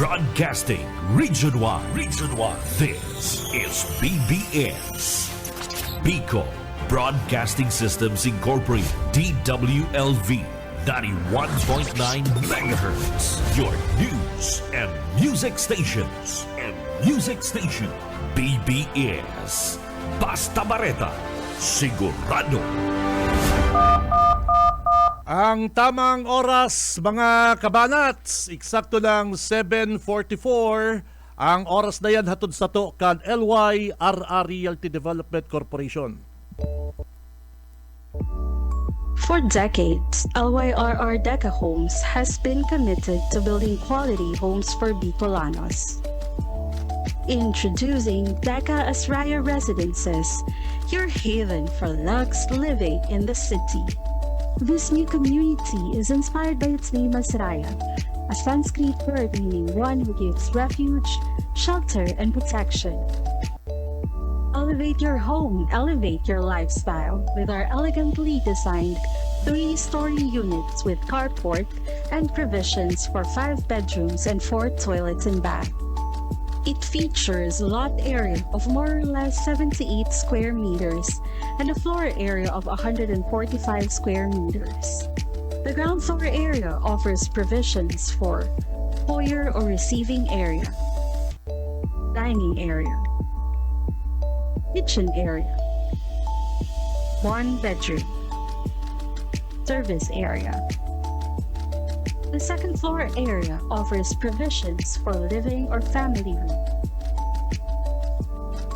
Broadcasting Region 1. Region 1. This is BBS. Bicol Broadcasting Systems Incorporated. DWLV 91.9 MHz. Your news and music stations. BBS. Basta Bareta. Sigurado. Ang tamang oras, mga kabanats, eksakto ng 7:44. Ang oras na yan hatod sa to kan LYRR Realty Development Corporation. For decades, LYRR Deca Homes has been committed to building quality homes for Bicolanos. Introducing Deca Asraya Residences, your haven for luxe living in the city. This new community is inspired by its name Asraya, a Sanskrit word meaning one who gives refuge, shelter, and protection. Elevate your home, elevate your lifestyle with our elegantly designed 3-story units with carport and provisions for 5 bedrooms and 4 toilets and bath. It features a lot area of more or less 78 square meters and a floor area of 145 square meters. The ground floor area offers provisions for foyer or receiving area, dining area, kitchen area, 1 bedroom, service area. The second floor area offers provisions for living or family room,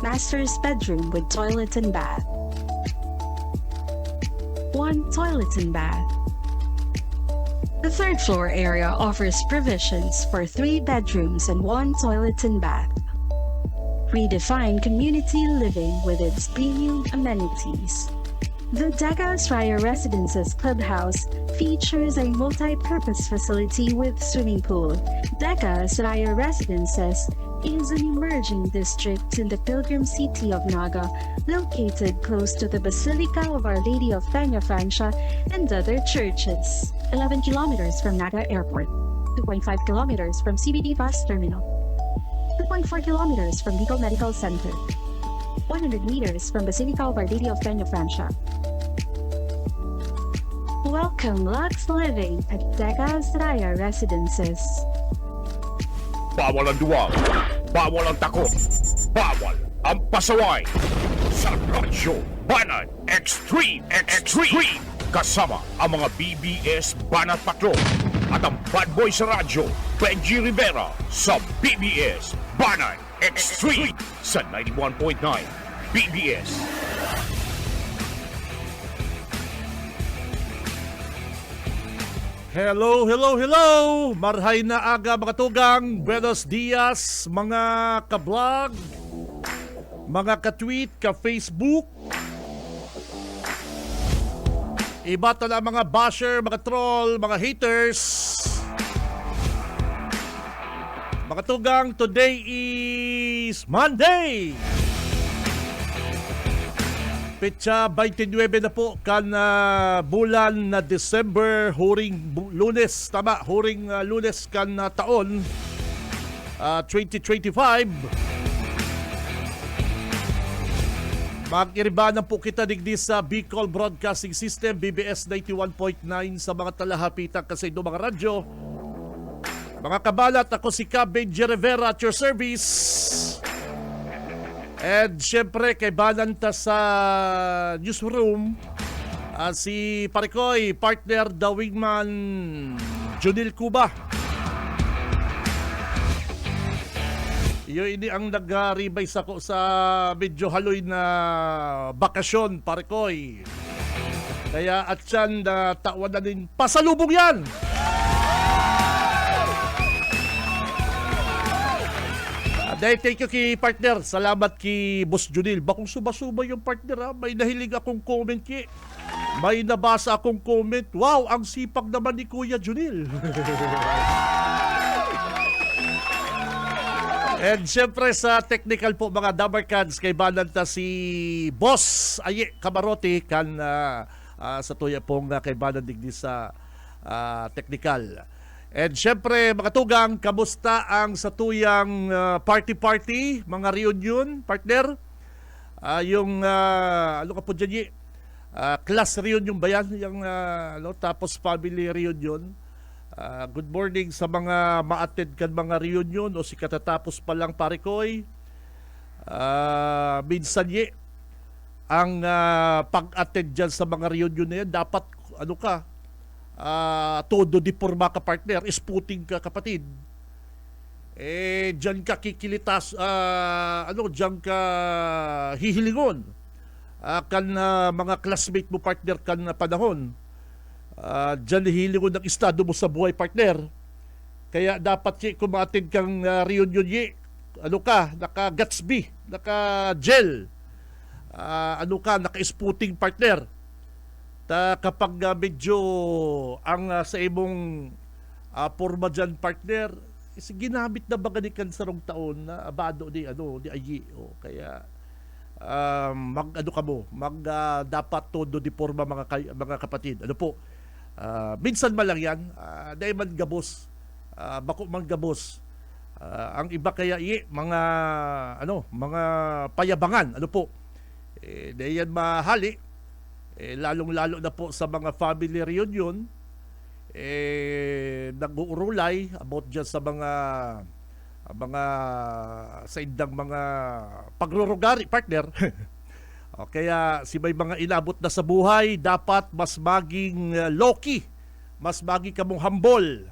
master's bedroom with toilet and bath, 1 toilet and bath. The third floor area offers provisions for 3 bedrooms and 1 toilet and bath. Redefine community living with its premium amenities. The Deca Asraya Residences Clubhouse features a multi-purpose facility with swimming pool. Deca Asraya Residences is an emerging district in the pilgrim city of Naga, located close to the Basilica of Our Lady of Peña Francia and other churches. 11 kilometers from Naga Airport, 2.5 kilometers from CBD Bus Terminal, 2.4 kilometers from Bicol Medical Center, 100 meters from Basilica of Our Lady of Peña Francia. Welcome Lux Living at Deca Asraya Residences. Bawal ang duwag, bawal ang takot, bawal ang pasaway. Sa Radyo Banat Extreme kasama ang mga BBS Banat Patrol at ang bad boy sa radyo, Benji Rivera sa BBS Banat Extreme sa 91.9 BBS. Hello! Marhay na aga mga tugang. Buenos dias mga ka-vlog, mga ka-tweet, ka-Facebook. Iba tala mga basher, mga troll, mga haters. Mga tugang, today is Monday. Petsa 29 na po kan bulan na December, huring Lunes, tama, huring Lunes kan taon 2025. Mag-iribanan po kita digdi sa Bicol Broadcasting System, BBS 91.9 sa mga talahapitang kasi do mga radyo. Mga kabalat, ako si Benji Rivera at your service. And syempre kay Balanta sa newsroom, si Parikoy, partner the wingman Junil Cuba. Iyo ini ang nag-revise ako sa medyo haloy na bakasyon, Parikoy. Kaya at yan na tawan na din pasalubong yan. Dahil thank you kay partner. Salamat kay Boss Junil. Bakong suba-suba yung partner ha. May nahilig akong comment ki. May nabasa akong comment. Wow, ang sipag naman ni Kuya Junil. And syempre sa technical po mga Dabarkads, kay Balanta si Boss Aye Camarote kan sa tuya pong kay Balandigdi sa technical. And syempre, mga tugang, kamusta ang satuyang party-party, mga reunion, partner? Ano ka po dyan, Yi? Class reunion ba yan? Tapos family reunion. Good morning sa mga ma-attend kan mga reunion o si katatapos pa lang, pare koy. Minsan, Yi, ang pag-attend dyan sa mga reunion na yan, dapat, todo di porma ka, partner, isputing ka, kapatid. Diyan ka kikilitas, diyan ka hihilingon. Mga classmate mo, partner, kan panahon. Diyan hihilingon ng estado mo sa buhay, partner. Kaya dapat, kung ma-attend kang reunion, naka-Gatsby, naka-gel, naka-isputing, partner. Kapag medyo ang sa imong porma dyan, partner, ginamit na ba ganikan sa rong taon na abado di ayi. Kaya dapat todo di porma, mga kapatid. Minsan man lang yan, dahil man gabos, bako man gabos. Ang iba kaya mga payabangan, dahil yan mahali. Lalong-lalo na po sa mga family reunion, nag-uurulay about dyan sa mga sa indang mga pagrurugari, partner. Kaya may mga inabot na sa buhay, dapat mas maging low-key, mas maging kamong humble.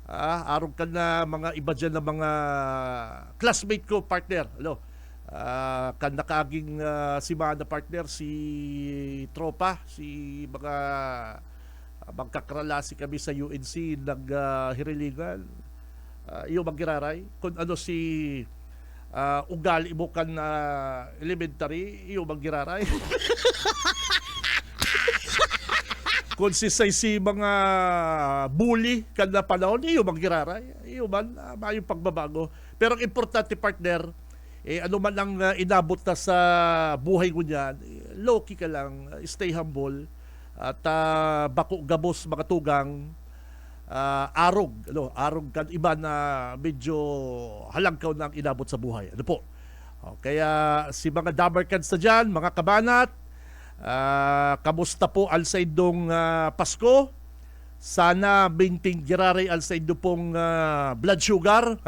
Araw ka na mga iba dyan na mga classmate ko, partner. Kan nakaaging simana, partner, si tropa, si mga magkakralasi kami sa UNC naghirilingan. Iyo magiraray kung si ugali mo kan elementary, iyo magiraray. Kung si mga bully kan na panahon, iyo magiraray. Iyo man mayong pagbabago. Pero ang importante, partner, ano man ang inabot na sa buhay ko niyan, low-key ka lang, stay humble, at bako gabos, mga tugang, arog kan iba na medyo halangkaw na ang inabot sa buhay. Kaya si mga dabarkans na dyan, mga kabanat, kamusta po al sa indong Pasko? Sana maintain girare al sa indong pong blood sugar,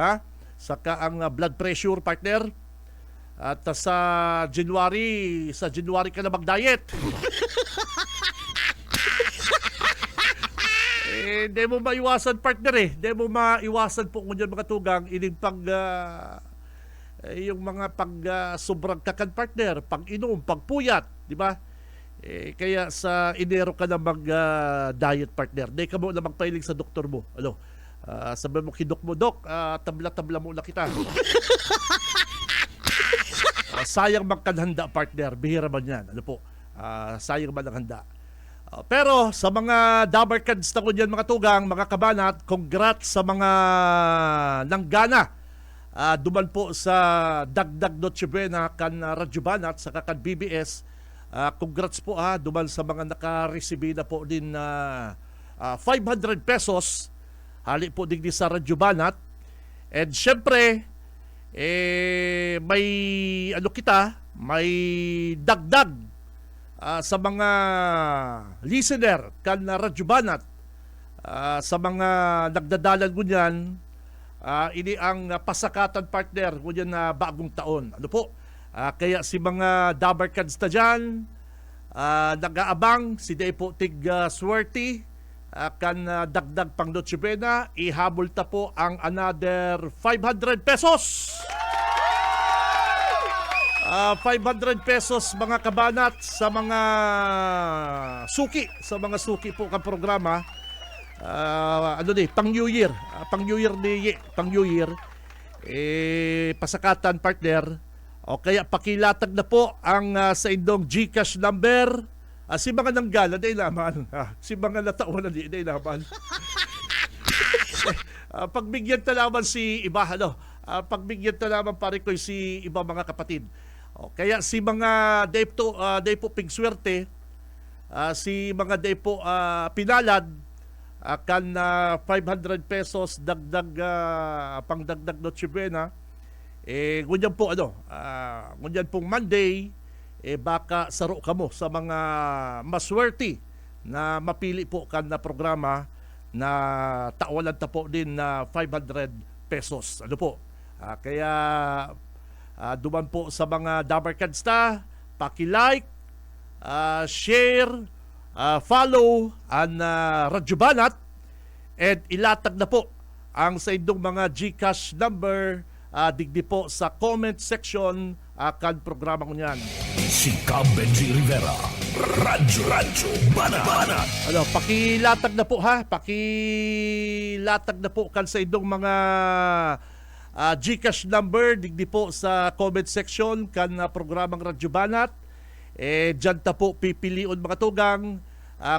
saka ang blood pressure, partner. At sa January ka na mag-diet. Hindi mo maiwasan, partner. Hindi mo maiwasan po ngunyan, mga tugang, ining yung mga sobrang kakan, partner, pag-inom, pagpuyat, di ba? Kaya sa Enero ka na mag-diet, partner. Hindi ka mo na magpailing sa doktor mo. Sabi mo, kidok mo, Dok, tabla-tabla mo na kita. Sayang magkanhanda, partner. Bihira man yan. Sayang man ang handa. Pero sa mga dabarkads na ko dyan, mga tugang, mga kabanat, congrats sa mga nanggana. Duman po sa Dagdag Noche Buena kan Radyo Banat sa kan BBS. Congrats po duman sa mga nakareceive na po din 500 pesos. Hali po din sa Radyo Banat. And syempre, may may dagdag sa mga listener kan Radyo Banat, sa mga nagdadalan ko niyan, ini ang pasakatan, partner, ko niyan na bagong taon. Kaya si mga dabarkads na dyan, nag-aabang, si Depo Tig Swerte, kan dagdag pang Noche Buena, ihabol ta po ang another 500 pesos. 500 pesos, mga kabanat, sa mga suki po ka programa. Pang New Year. Pang New Year. Pasakatan, partner. O kaya pakilatag na po ang sa indong GCash number. Si mga nanggala, day naman. Si mga nataon na day naman. Pagbigyan ta naman si iba, pagbigyan ta naman, pare ko, si iba, mga kapatid. Kaya si mga day po pigswerte, si mga day po pinalad, akan na 500 pesos dagdag pangdagdag Noche Buena. Ngunyan po ngunyan pong Monday, baka saro ka mo sa mga maswerte na mapili po kan na programa na tawalan ta po din na 500 pesos. Ano po? Kaya duman po sa mga Dabarkads ta, paki-like, share, follow ang Radyo Banat, at ilatag na po ang sa inyong mga GCash number digdi po sa comment section kan programa ko niyan. Si Benji Rivera, Radyo Banat. Pakilatag na po ha, pakilatag na po kan sa inyong mga GCash number digdi po sa comment section kan programang Radyo Banat. Diyan ta po pipilion mga tugang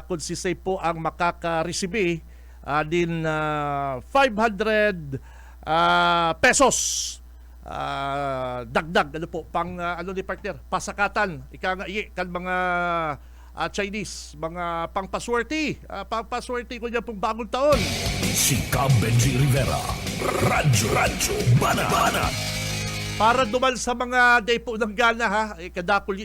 kung si say po ang makaka-receive din 500 pesos dagdag pang ni partner, pasakatan ika nga kan mga Chinese, mga pangpaswerte ko niya pong bagong taon. Si Benji Rivera, Radyo Banat. Para duman sa mga day po ng gana ha, kadakol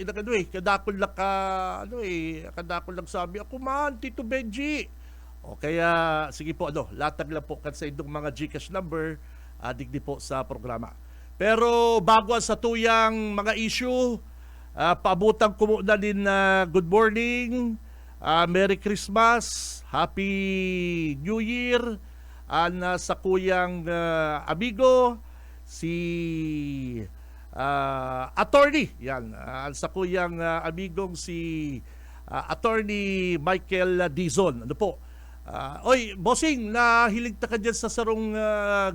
lang sabi ako man, Tito Benji. O kaya, sige po, latag lang po kan sa inyong mga GCash number, digdi po sa programa. Pero bago sa tuyang mga issue, paabutang ko muna din good morning, Merry Christmas, Happy New Year, sa kuyang amigo, si attorney, yan, sa kuyang amigong si attorney Michael Dizon. Ano po? Oy, bossing, nahilig ta ka dyan sa sarong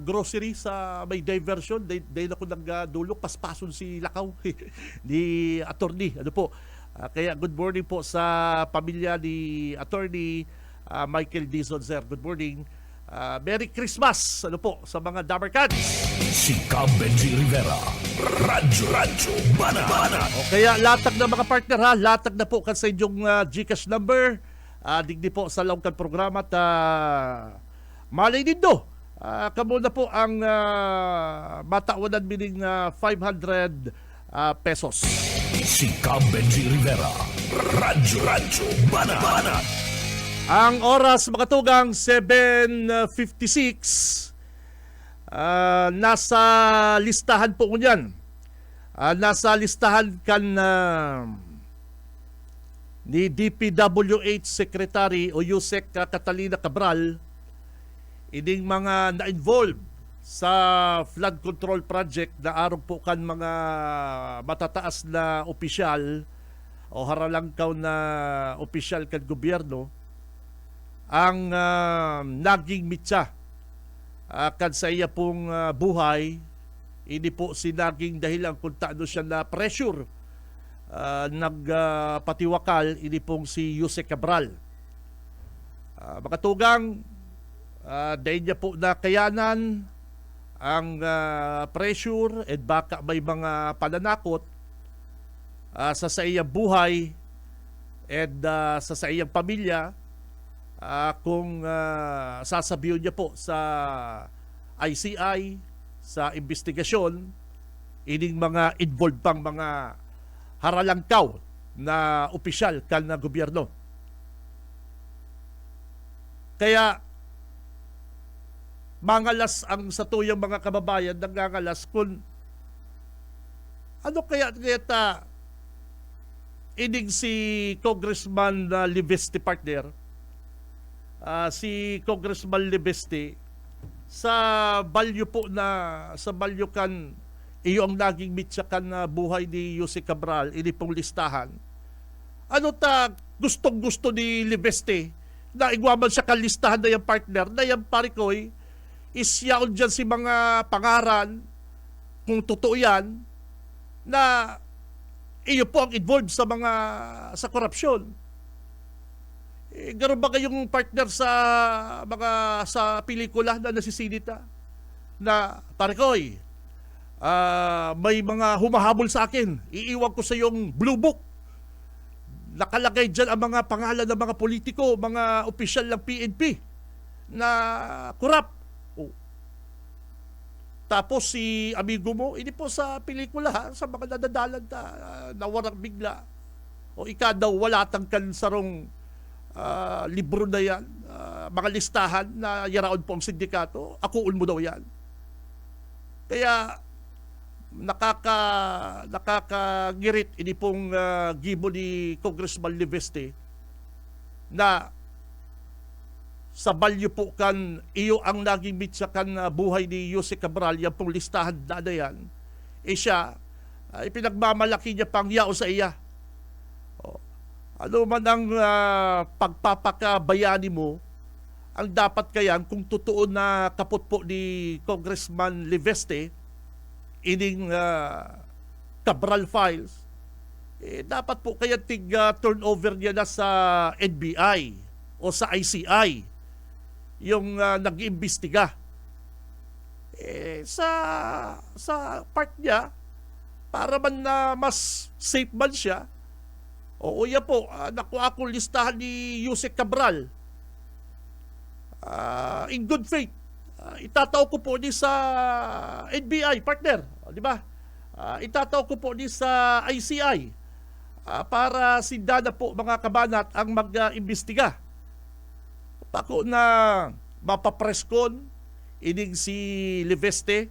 grocery sa may diversion. Dahil ako nagdulok, paspason si Lakaw ni attorney. Ano po? Kaya good morning po sa pamilya ni attorney Michael Dizon, sir. Good morning. Merry Christmas sa mga Dabarkads. Si Benji Rivera, Radyo Banat. O kaya latag na mga partner ha, latag na po kan sa inyong GCash number, digdi po sa lawag kan programa at malay nindo, kamo na po ang matawanan mining 500 pesos. Si Benji Rivera, Radyo Banat. Ang oras mga tugang 7:56. Nasa listahan po kunyan. Nasa listahan kan ni DPWH Secretary o Yusek Catalina Cabral, ining mga na-involve sa flood control project na arog po kan mga matataas na opisyal o haralangkaw na opisyal kan gobyerno ang naging mitsa kan sa iya pong buhay. Ini po si naging dahilan kung taano siya na pressure nagpatiwakal. Ini pong si Yusek Cabral. Makatugang dahil niya po na kayanan ang pressure at baka may mga pananakot sa iyang buhay at sa iyang pamilya. Kung sasabihin niya po sa ICI, sa investigasyon, ining mga involved pang mga haralangkaw na opisyal kan na gobyerno. Kaya mangalas ang sa tuyang mga kababayan, nangangalas kung ano kaya ining si Congressman Liveste partner, si Congressman Liveste, sa balyo po sa balyo kan iyo ang naging mitsa kan na buhay ni Yusek Cabral, ini pong listahan. Ano gustong-gusto ni Liveste na igwaman siya kan listahan na yung partner, na yung parikoy, isyaon dyan si mga pangaran, kung totoo yan, na iyo po ang involved sa korupsyon. Gano'n ba kayong partner sa pelikula na nasisilita na parikoy, may mga humahabol sa akin, iiwan ko sa iyong blue book, nakalagay dyan ang mga pangalan ng mga politiko, mga opisyal ng PNP, na kurap. Oh. Tapos si amigo mo, hindi po sa pelikula ha, sa mga nadadalan na nawarang bigla. O ika daw wala tangkan sarong libro na yan, mga listahan na yaraon po ang sindikato, akuon mo daw yan. Kaya nakakagirit ini pong gibo ni Congressman Liveste na sa balyo po kan iyo ang naging mitsa kan buhay ni Jose Cabral, yan pong listahan na yan, siya, ipinagmamalaki niya pang yao sa iya. O, ano man ang pagpapakabayani mo, ang dapat kayan, kung totoo na kapot po ni Congressman Liveste, ining Cabral files, dapat po kaya turnover niya na sa NBI o sa ICI yung nag-iimbestiga. Sa part niya, para man na mas safe man siya, o yan po, nakuha ko listahan ni Jose Cabral. In good faith, itataw ko po ni sa NBI, partner. Di ba? Itataw ko po ni sa ICI para sindana po mga kabanat ang mag-imbestiga. Pako na mapapreskon ining si Liveste,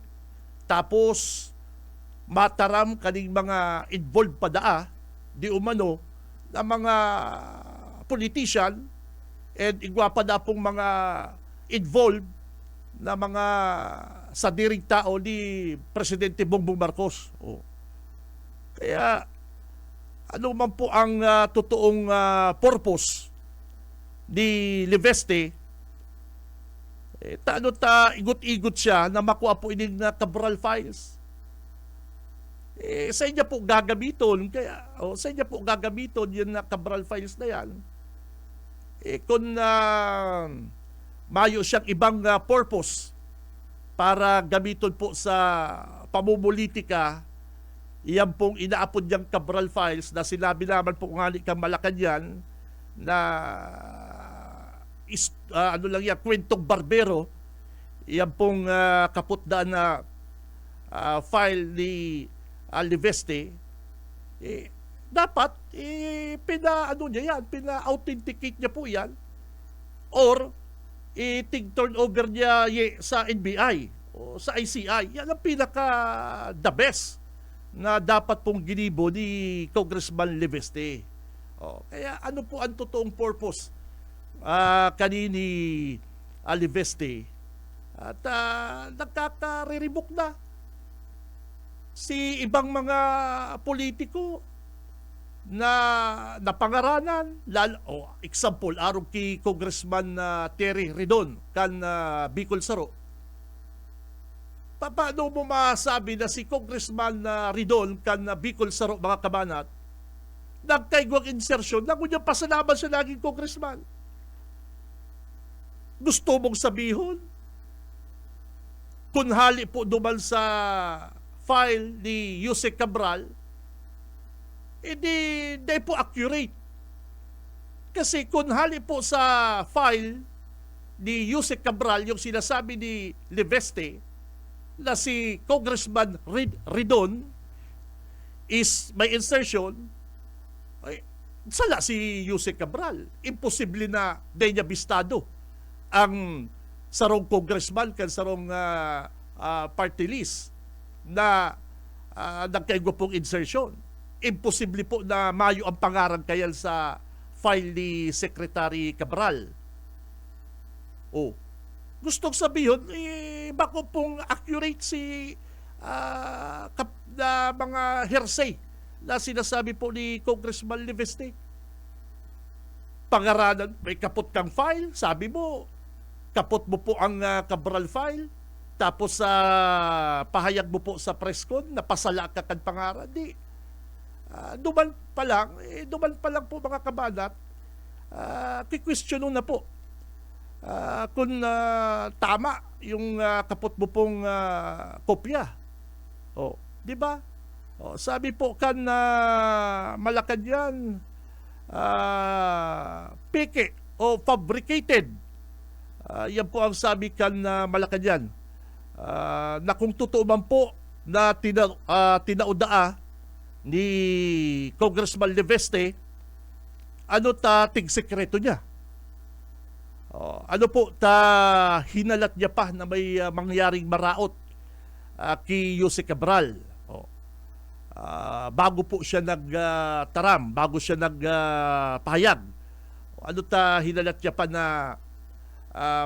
tapos mataram kaning mga involved pa daa di umano na mga politician and igwapa na pong mga involved na mga sa diring tao ni Presidente Bongbong Marcos. Oh. Kaya ano man po ang totoong purpose ni Liveste, igot-igot siya na makuha po ining Cabral files. Sa inyo po gagamiton, kaya sa inyo po gagamiton yung Cabral files na yan. Kung mayo siyang ibang purpose para gamiton po sa pamumulitika, iyan pong inaapod niyang Cabral files na sinabi naman po nga ni Malacanang na ano lang yan, kwentong barbero, iyan pong kaputdaan na file ni Liveste, dapat pina-authenticate niya po yan or turnover niya sa NBI o sa ICI. Yan ang pinaka the best na dapat pong ginibo ni Congressman Liveste. Kaya ano po ang totoong purpose kanini Liveste? At nagkakariribok na si ibang mga politiko na napangaranan. Example, araw kay Congressman Terry Ridon kan Bicol Saro. Paano mo masabi na si Congressman Ridon kan Bicol Saro, mga kabanat, nagkaigwang insertion na kunyang pasalaman siya naging congressman? Gusto mong sabihon, kung hali po duman sa file ni Jose Cabral, hindi po accurate. Kasi kung hali po sa file ni Jose Cabral, yung sinasabi ni Liveste na si Congressman Ridon is may insertion, sala si Jose Cabral. Imposible na di niya bistado ang sarong congressman kan sarong party list na nagkaigwa pong insertion. Imposible po na mayo ang pangaran kayan sa file ni Secretary Cabral. Gustong sabihin, bako pong accurate si na mga hearsay na sinasabi po ni Congressman Liveste. Pangaranan, may kapot kang file, sabi mo, kapot mo po ang Cabral file, tapos pahayag mo po sa presscon, napasala ka kan pangaran. Di, duman pa lang po mga kabanat, kikwestiyonon na po kung tama yung kapot mo pong kopya. Di ba? Sabi po kan Malacanang, peke o fabricated Yan po ang sabi kan na Malacanang. Na kung totoo man po na tinaudaa ni Congressman Leveste, ano ta tigsekreto niya? Ano po ta hinalat niya pa na may mangyaring maraot kay Jose Cabral? Bago po siya nagtaram, bago siya nagpahayag. Ano ta hinalat niya pa na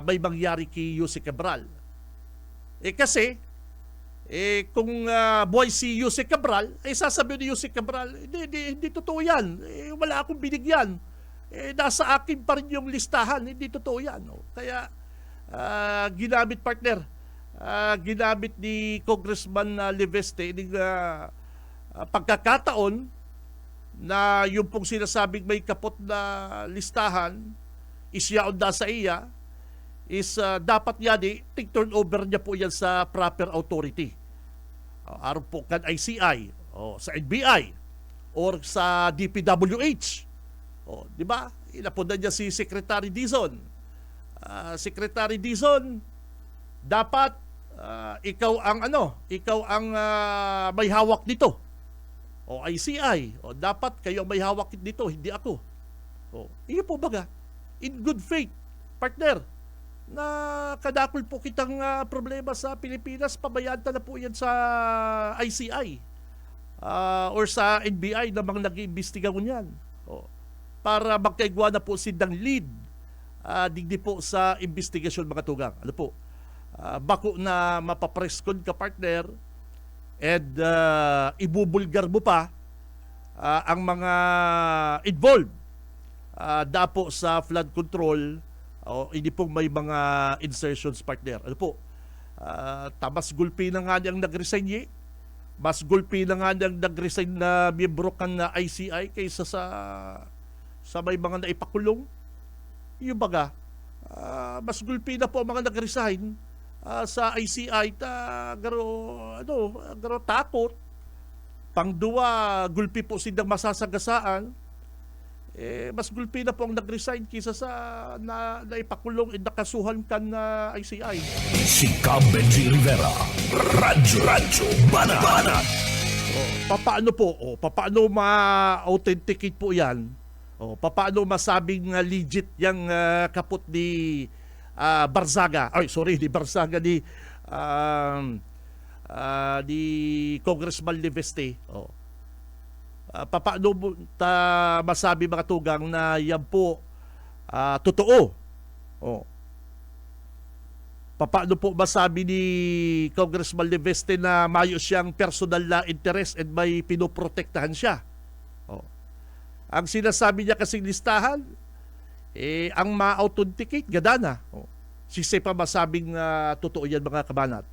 may mangyari kay Jose Cabral? Kasi kung buhay si Jose Cabral, sasabihin ni Jose Cabral, hindi totoo yan. Wala akong binigyan. Nasa akin pa rin yung listahan. Hindi totoo yan. Kaya, ginamit partner, ginamit ni Congressman Leveste ng pagkakataon na yung pong sinasabing may kapot na listahan, isyaon na sa iya, is dapat yan turnover niya po yan sa proper authority. Araw po kan ICI, sa NBI, or sa DPWH. Di ba? Inapunta niya si Secretary Dizon. Secretary Dizon, dapat ikaw ang may hawak dito. ICI, dapat kayo may hawak dito, hindi ako. Iyo po baga, in good faith, partner, na kadakol po kitang problema sa Pilipinas, pabayaan na po yan sa ICI or sa NBI na mga nag-iimbestiga niyan. Para magkaigwa na po sindang lead digdi po sa investigasyon mga tugang. Ano po? Bako na mapapreskon ka partner and ibubulgar mo pa ang mga involved dapo sa flood control. Hindi pong may mga insertions partner. Ano po? Mas gulpi na nga niyang nag-resign mas gulpi na nga niyang nag-resign na miyembro kan na ICI kaysa sa may mga naipakulong. Yung baga, mas gulpi na po ang mga nag-resign sa ICI garo takot. Pangduwa, gulpi po silang masasagasaan. Mas gulpi na po ang nag-resign kaysa sa naipakulong at nakasuhan kan na ICI. Si Cam Benji Rivera, Radyo Banat. Paano po? Paano ma-authenticate po yan? Paano masabing legit yung kaput ni Barzaga? Ni Barzaga ni Congressman Leveste. Paano ta masabi mga tugang na yan po totoo? Paano po masabi ni Congressman Leveste na mayo siyang personal na interest at may pinoprotektahan siya? Ang sinasabi niya kasing listahan, ang ma-authenticate, gadana. Sisay pa masabing totoo yan mga kabanat.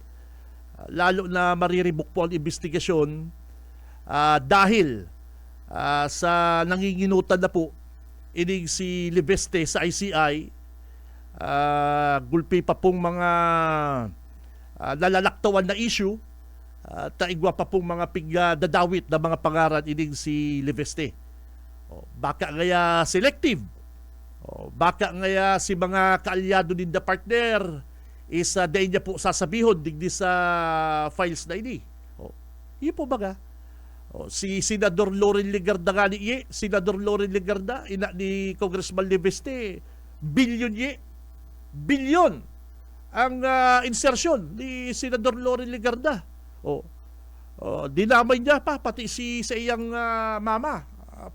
Lalo na mariribok po ang investigasyon dahil sa nanginginutan na po inig si Leveste sa ICI, gulpi pa pong mga nalalaktawan na issue, taigwa pa pong mga dadawit na mga pangaran inig si Leveste. Baka ngaya selective. Baka ngaya si mga kaalyado din na partner is dahil niya po sasabihon digdi sa files na ini. Iyon po baga. Si Senador Loren Legarda nga ni Senador Loren Legarda, ina ni Congressman Leveste, bilyon ang insertion ni Senador Loren Legarda. Dinamay niya pa pati sa iyang mama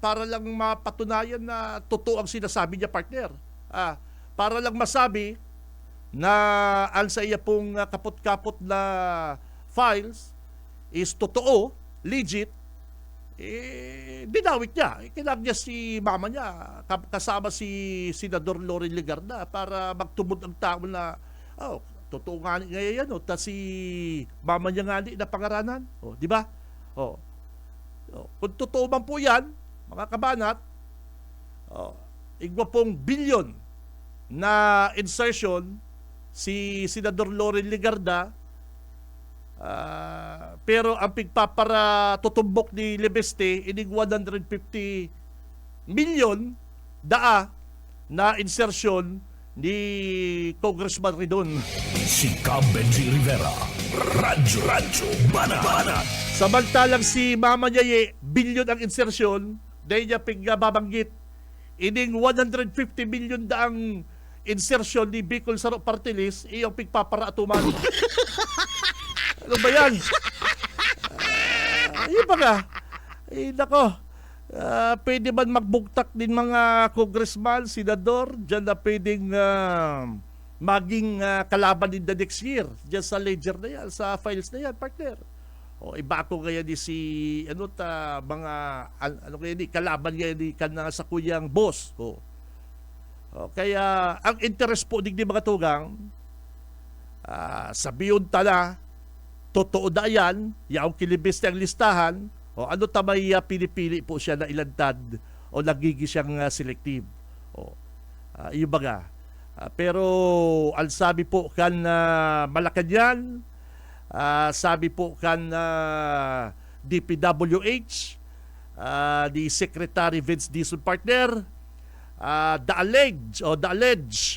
para lang mapatunayan na totoo ang sinasabi niya partner. Para lang masabi na ang sa iya pong kapot-kapot na files is totoo, legit, dinawit niya. Kinag niya si mama niya kasama si Senador Loren Legarda para magtumod ang tao na totoo nga ngayon yan. Ta si mama niya nga na pangaranan. Di ba? Kung totoo man po yan, mga kabanat, igwa pong bilyon na insertion si Senador Loren Legarda, pero ang pigpapara tutumbok ni Leveste inig 150 million na insertion ni Congressman Ridon. Si Cam Benji Rivera. Radyo Banat. Samantalang si Mama Yaye, bilyon ang insertion, dahil niya babanggit, ining 150 million daang insertion ni Bicol Saro Party List, iyong pigpaparatuman. Ano ba yan? Yun ba nga? Nako, pwede man magbugtak din mga congressman, senador, dyan na pwedeng maging kalaban in the next year, dyan sa ledger na yan, sa files na yan, partner. O iba ko kaya di si kalaban kaya di kana sa kuyang boss. O kaya ang interest po digdi mga tugang, sabiyon tala totoo da yan, yaong kilibis ng listahan, o ano tamay pinipili po siya na ilantad o nagigi siyang selective. O iyo baga. Pero ang sabi po kan Malacanang, sabi po kan DPWH, the Secretary Vince Dizon partner, the alleged 4.6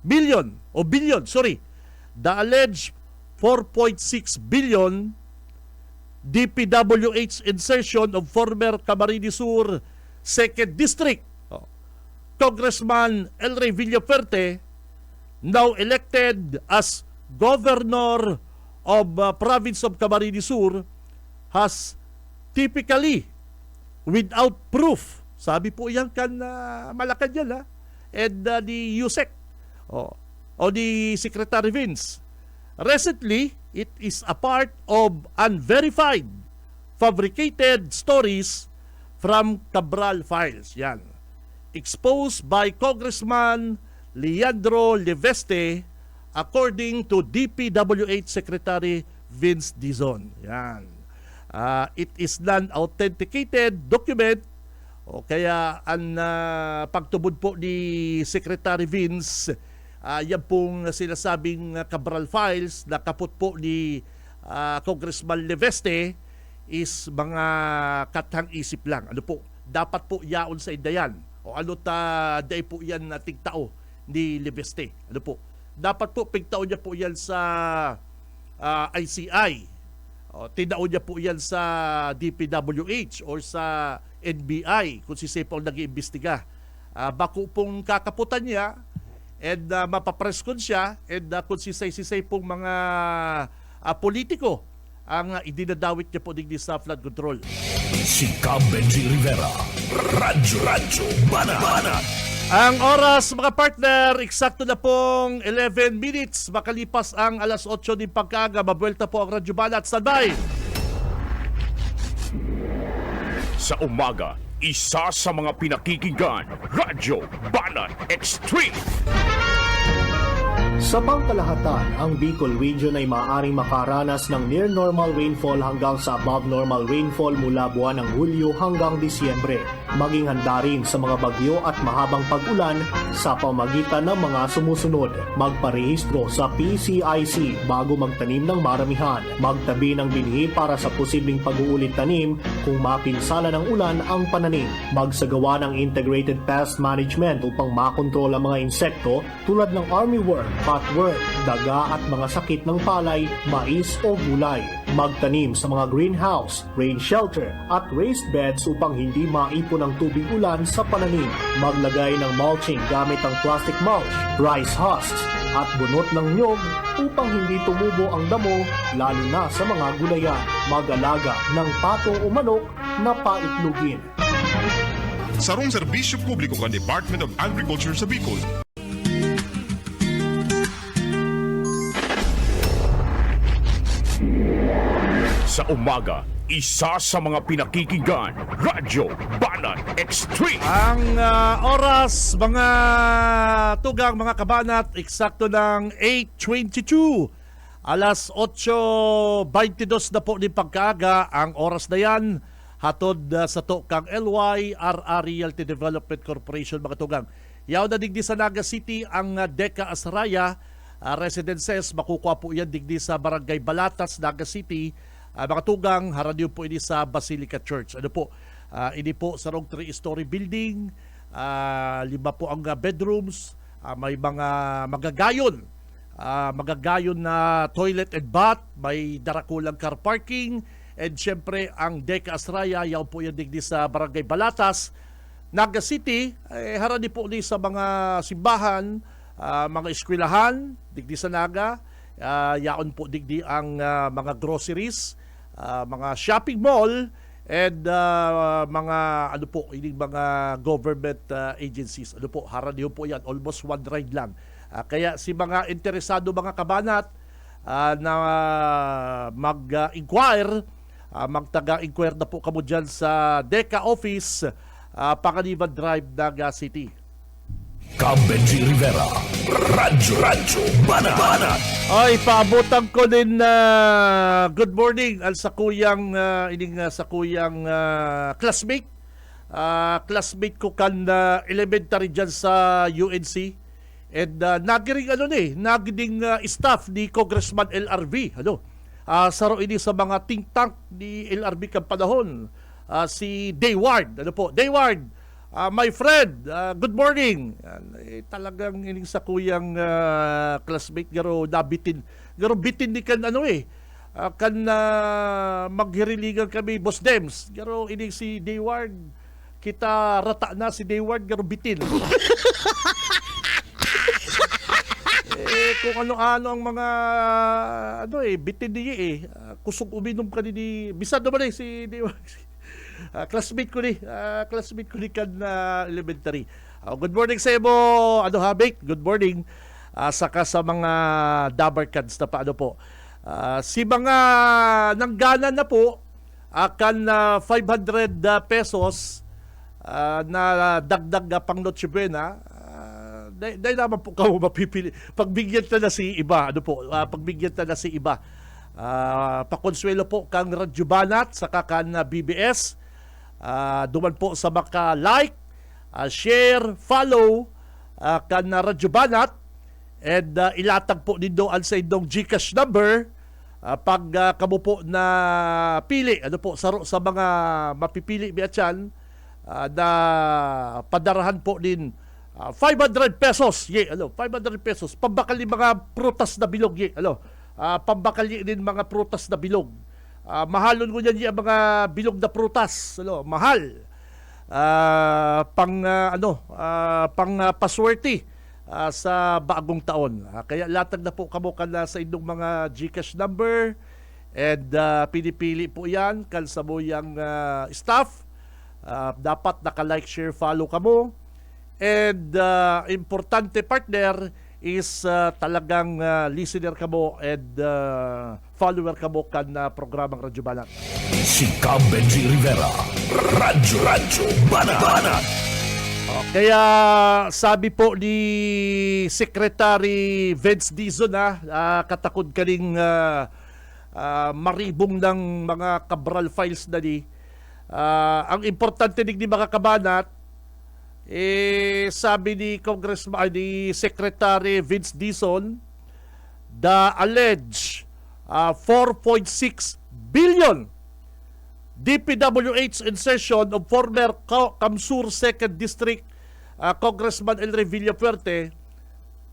billion o billion, sorry. The alleged 4.6 billion DPWH insertion of former Camarines Sur 2nd District Congressman El Rey Villafuerte, now elected as Governor of Province of Camarines Sur, has typically, without proof, sabi po yan kan Malacanang, and the USEC, o the Secretary Vince. Recently, it is a part of unverified, fabricated stories from Cabral files. Yan. Exposed by Congressman Leandro Leveste according to DPWH Secretary Vince Dizon. Yan. It is non-authenticated document, o kaya ang pagtubod po ni Secretary Vince, yan pong sinasabing Cabral files na kaput po ni Congressman Leveste is mga kathang isip lang. Ano po? Dapat po yaon sa indayan. O ano day po yan na tigtao ni Leveste. Ano po? Dapat po pigtao niya po yan sa ICI. O, tinao niya po yan sa DPWH or sa NBI kung si Sepo ang nag-iimbestiga. Bako pong kakaputan niya and mapapreskon siya and kung sisay-sisay pong mga politiko ang idinadawit niya po digdi sa flood control. Si Cam Benji Rivera. Radyo Banat. Ang oras mga partner, eksakto na pong 11 minutes makalipas ang alas 8 ng pagkaaga. Mabuelta po ang Radyo Banat. Standby! Sa umaga, isa sa mga pinakikinggan, Radyo Banat Extreme. Sa pangkalahatan, ang Bicol Region ay maaaring makaranas ng near normal rainfall hanggang sa above normal rainfall mula buwan ng Hulyo hanggang Disyembre. Maging handa rin sa mga bagyo at mahabang pag-ulan sa pamagitan ng mga sumusunod. Magparehistro sa PCIC bago magtanim ng maramihan. Magtabi ng binhi para sa posibleng pag-uulit tanim kung mapinsala ng ulan ang pananim. Magsagawa ng integrated pest management upang makontrol ang mga insekto tulad ng armyworm, cutworm, daga at mga sakit ng palay, mais o gulay. Magtanim sa mga greenhouse, rain shelter at raised beds upang hindi maipon ang tubig ulan sa pananim. Maglagay ng mulching gamit ang plastic mulch, rice husks at bunot ng nyog upang hindi tumubo ang damo lalo na sa mga gulayan. Mag-alaga ng pato o manok na paitlugin. Sarong serbisyo publiko ng Department of Agriculture sa Bicol. Sa umaga, isa sa mga pinakikinggan, Radyo Banat Extreme. Ang oras, mga tugang, mga kabanat, eksakto ng 8:22. Alas 8:22 na po ni pagkaaga. Ang oras na yan, hatod sa to kang LYRR Realty Development Corporation, mga tugang. Yaw na digdi sa Naga City ang Deca Asraya Residences. Makukuha po yan digdi sa Barangay Balatas, Naga City. Mga tugang, haradyo po ini sa Basilica Church. Ano po? Ini po sarong 3-story building, 5 po ang bedrooms, may mga magagayon na toilet and bath, may darakulang car parking, and syempre ang Deca Astraya, yaw po yan digdi sa Barangay Balatas, Naga City, harani po ni sa mga simbahan, mga eskwelahan, digdi sa Naga, yaon po digdi ang mga groceries, mga shopping mall, and mga ano po, ining mga government agencies. Ano po, harani po yan, almost one ride lang. Kaya si mga interesado mga kabanat na mag-inquire, magtaga-inquire na po kamo dyan sa Deca Office, Panganiban Drive, Naga City. Cam Benji Rivera, Radyo Banat. Ay, paabutan ko din good morning sa kuyang classmate. Classmate ko kan elementary dyan sa UNC. And nagiring naging staff ni Congressman LRV. Saro ini sa mga think tank ni LRV kan panahon. Si Dayward. Dayward, my friend, good morning. Talagang ining sa kuyang classmate garo nabitin. Garo bitin ni kan kan maghiriligan kami Boss Dems. Garo ining si Dayward, kita rata na si Dayward garo bitin. Kung ano-ano ang mga bitin niya kusog uminom ka ni bisad naman si Dayward. Classmate ko ni kan elementary. Good morning sa mo, Habik. Good morning. Saka sa mga Dabarkads na pa po. Si mga nanggana na po akan 500 pesos na dagdag pang Noche Buena. Dahil naman po kayo mapipili. Pagbigyan na si iba. Pagbigyan na si iba. Pakonsuelo po kang Radyo Banat saka kan BBS. Duman po sa maka-like, share, follow kan Radyo Banat, and ilatag po nindo sa indong GCash number pag kamo po na pili sa mga mapipili biatyan na padarahan po din 500 pesos 500 pesos pambakal ni mga prutas na bilog pambakal din mga prutas na bilog. Mahalon ko yan yung mga bilog na prutas. Mahal. Pang paswerte sa bagong taon. Kaya latag na po kamo kana sa inyong mga GCash number, and pinipili po yan kan sa moyang staff. Dapat naka-like, share, follow kamo. And importante partner is talagang listener kamo and follower kamo kan programang Radyo Banat. Si Cam Benji Rivera, Radyo Banat. Kaya sabi po ni Secretary Vince Dizon katakod kaning maribong ng mga Cabral files na ang importante ni mga kabanat, sabi ni ni Secretary Vince Dizon, the alleged 4.6 billion DPWH insertion of former Kamsur 2nd District Congressman El Revilla Fuerte,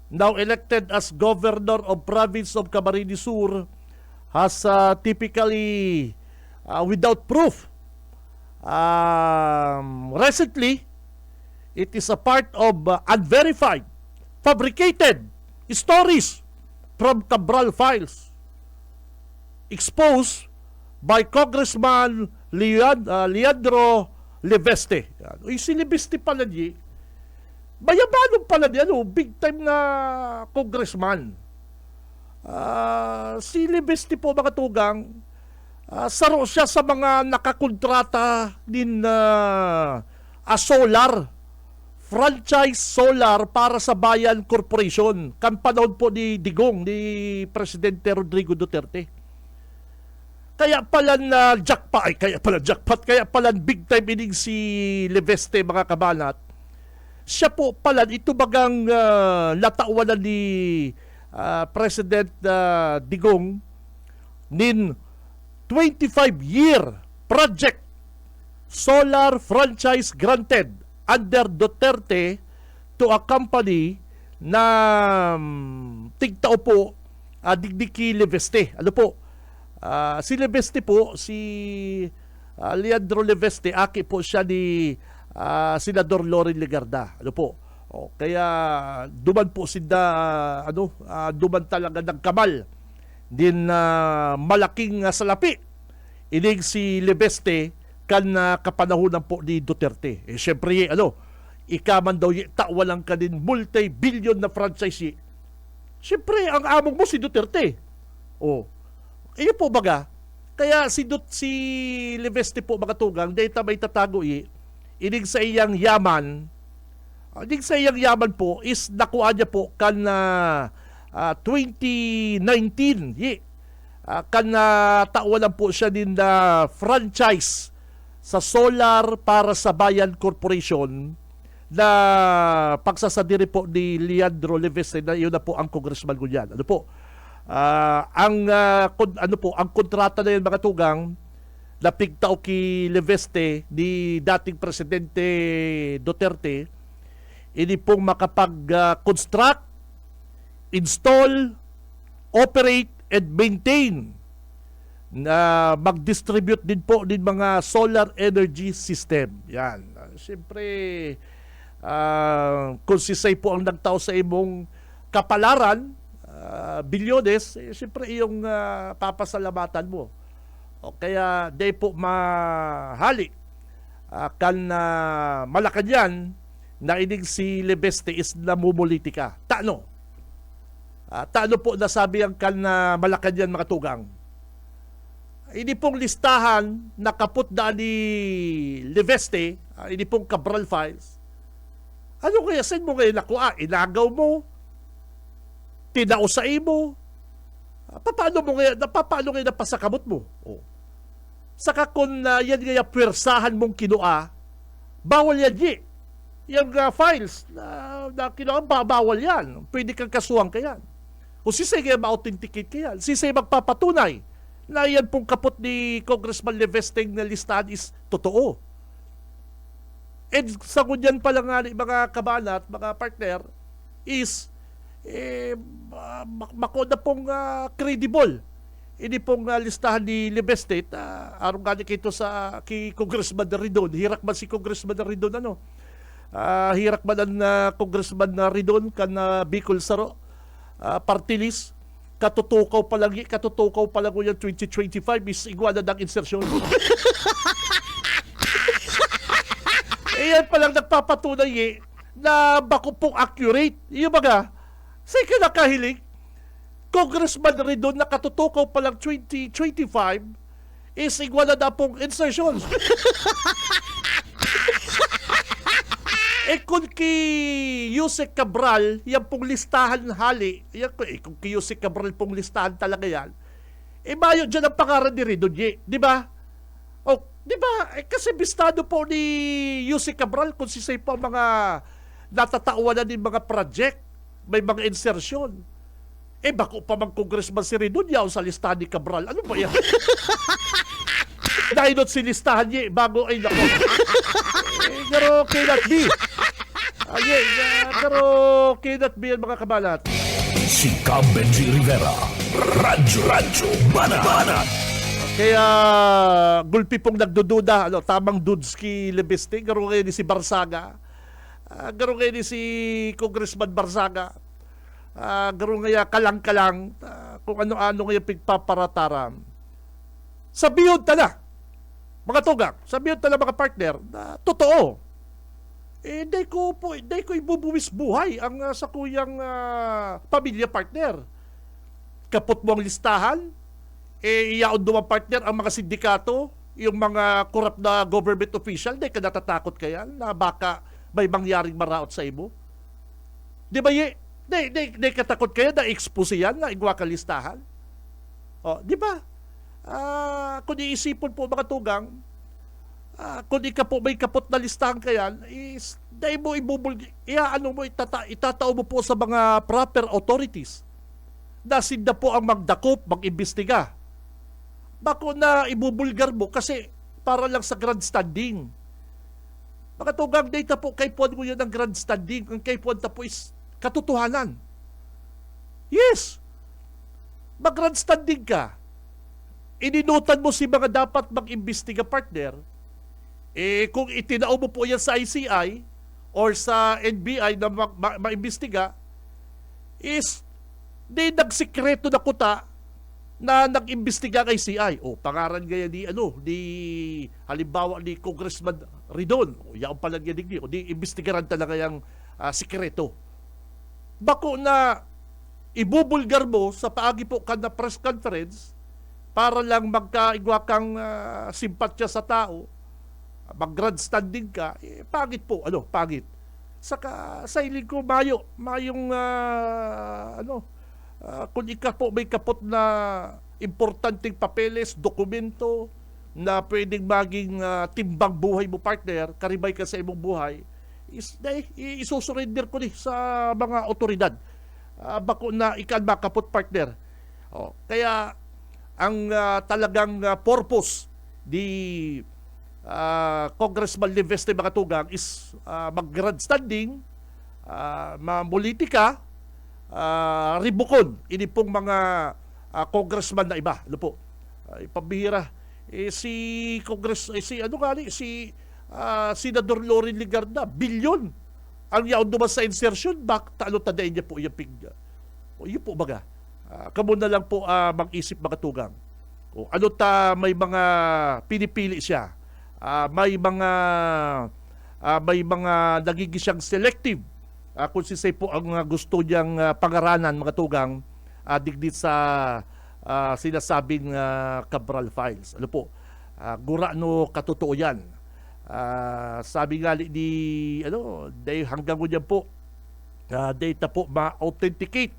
now elected as Governor of Province of Camarines Sur, has typically without proof. Recently, it is a part of unverified, fabricated stories from Cabral files exposed by Congressman Leandro Leveste. Si Leveste pala niya, bayabanong pala niya, big time na congressman. Si Leveste po mga tugang, saro siya sa mga nakakontrata din solar, franchise solar para sa Bayan Corporation. Kampanahon po ni Digong, ni Presidente Rodrigo Duterte. Kaya pala big time ining si Leveste mga kabanat. Siya po pala ito bagang latawanan ni President Digong nin 25-year project solar franchise granted under Duterte to a company na tigtao po Digdiki Leveste. Ano po? Si Leveste po, si Leandro Leveste, aki po siya ni Senador Loren Legarda. Ano po? Kaya duman po duman talaga ng kamal din malaking salapi. Inig si Leveste kan kapanahonan po ni Duterte. Syempre, ikaman daw tawalang ka din multi-billion na franchise. Syempre, ang among mo si Duterte. Iyo po baga, kaya si Leveste po mga tugang, data may tatago inig sa iyang yaman, po is nakuha niya po kan 2019 kan tawalan po siya din na franchise sa Solar para sa Bayan Corporation na pagsasadiri po ni Leandro Leveste na yun na po ang congressman ko diyan. Ano po? Ang kontrata na yun mga tugang napigtao kay Leveste ni dating presidente Duterte, ini pong makapag-construct, install, operate, and maintain na mag-distribute din po din mga solar energy system. Yan. Siyempre, kung sisay po ang nagtao sa imong kapalaran, bilyones, siyempre iyong papasalamatan mo. Kaya day po mahali kan Malacanang na inig si Leveste is namumulitika. Tano po nasabi ang kan Malacanang mga tugang. Ini pong listahan na kaput na ni Leveste, ini pong Cabral Files. Ano kaya saan mo ngayon nakuha? Inagaw mo? Tinausay mo? Paano ngayon napasakamot mo? Saka kung yan nga pwersahan mong kinua, bawal yan yung files na kinuha, bawal yan. Pwede kang kasuhan ka yan. Kung sisay nga ma-authenticate ka yan, sisay magpapatunay na yan pong kapot ni Congressman Leveste na listahan is totoo. And sa kunyan pala nga ni mga kabanat, mga partner, is makoda pong credible. Ini pong listahan ni Leveste, arong gani kito sa kay Congressman Ridon. Hirak man si Congressman Ridon, hirak man ang Congressman Ridon kan Bicol Saro, party list. Katutukaw pa lang yung 2025 is iguana ng insertion. Yan palang nagpapatunay na bako pong accurate. Yung baga, sa ikinakahilig, Congressman Ridon na katutukaw pa lang 2025 is iguana na pong insertions. Kung kay Yusek Cabral, yan pong listahan hali, kung kay Yusek Cabral pong listahan talaga yan, mayo dyan ang pangalan ni Ridon, di ba? Di ba? Kasi bistado po ni Yusek Cabral kung sisay po mga natatawanan ng mga project, may mga insertion. Bako pa mang congressman si Ridon yaw sa listahan ni Cabral. Ano ba yan? Dahinot si listahan niya bago ay nako. Pero cannot be. Pero cannot be yan mga kabalat. Si Cam Benji Rivera, Radyo Banat. Kaya gulpi pong nagdududa, tamang Dudski Leveste, garo ngayon ni si Barsaga, garo ngayon ni si Congressman Barsaga, garo ngayon kalang-kalang, kung ano-ano ngayon pigpaparataram. Sabiyon tala, mga tugang, sabiyon tala mga partner, na totoo. Hindi ko ibubuwis buhay ang sa kuyang pamilya partner. Kapot mo ang listahan, iyaon duwang partner ang mga sindikato, yung mga corrupt na government official, hindi ka natatakot kaya na baka may mangyaring maraot sa imo? Di ba Hindi ka takot kaya na expose yan, na igwa ka listahan? Di ba? Kung iisipon po mga tugang, kung may kapot na listahan kaya, is dahil mo itatao mo po sa mga proper authorities na sinda po ang magdakop, mag-imbestiga. Bako na ibubulgar mo kasi para lang sa grandstanding. Mga tugang data po, kay puwan mo yun ang grandstanding. Ang kay puwan po is katotohanan. Yes! Mag-grandstanding ka. Ininutan mo si mga dapat mag-imbestiga, partner. Kung itinao mo po yan sa ICI or sa NBI na ma-imbestiga, is di nagsikreto na kuta na nag-imbestiga kay CI. O, pangaran gaya ni, halimbawa ni Congressman Ridon. O, yaon pala niya digdi. O, di imbestigaran talaga yung sikreto. Bako na ibubulgar mo sa paagi po ka na press conference para lang magkaigwa kang simpatya sa tao, mag-grandstanding ka, pagit po, pagit. Saka sa iling ko, mayong kung ika po may kapot na importanteng papeles, dokumento na pwedeng maging timbang buhay mo, partner, karibay ka sa imong buhay, isusurrender ko sa mga otoridad. Bako na ikan makapot, partner. Kaya ang talagang purpose di Congressman Liveste mga tugang is mag-grandstanding, mamulitika, ribukon ini pong mga congressman na iba. Ipabihira. Si Senador Loren Legarda, bilyon ang yaon duman sa insertion back, talo tadain niya po yung pigga. Yun po baga. Kamo na lang po mag-isip mga tugang. Ano may mga pinipili siya. May mga nagiging siyang selective. Kung sisay po ang gusto niyang pangaranan mga tugang digdit sa sinasabing Cabral Files. Gura no katotoo yan. Sabi nga ni hanggang ganyan po data po ma-authenticate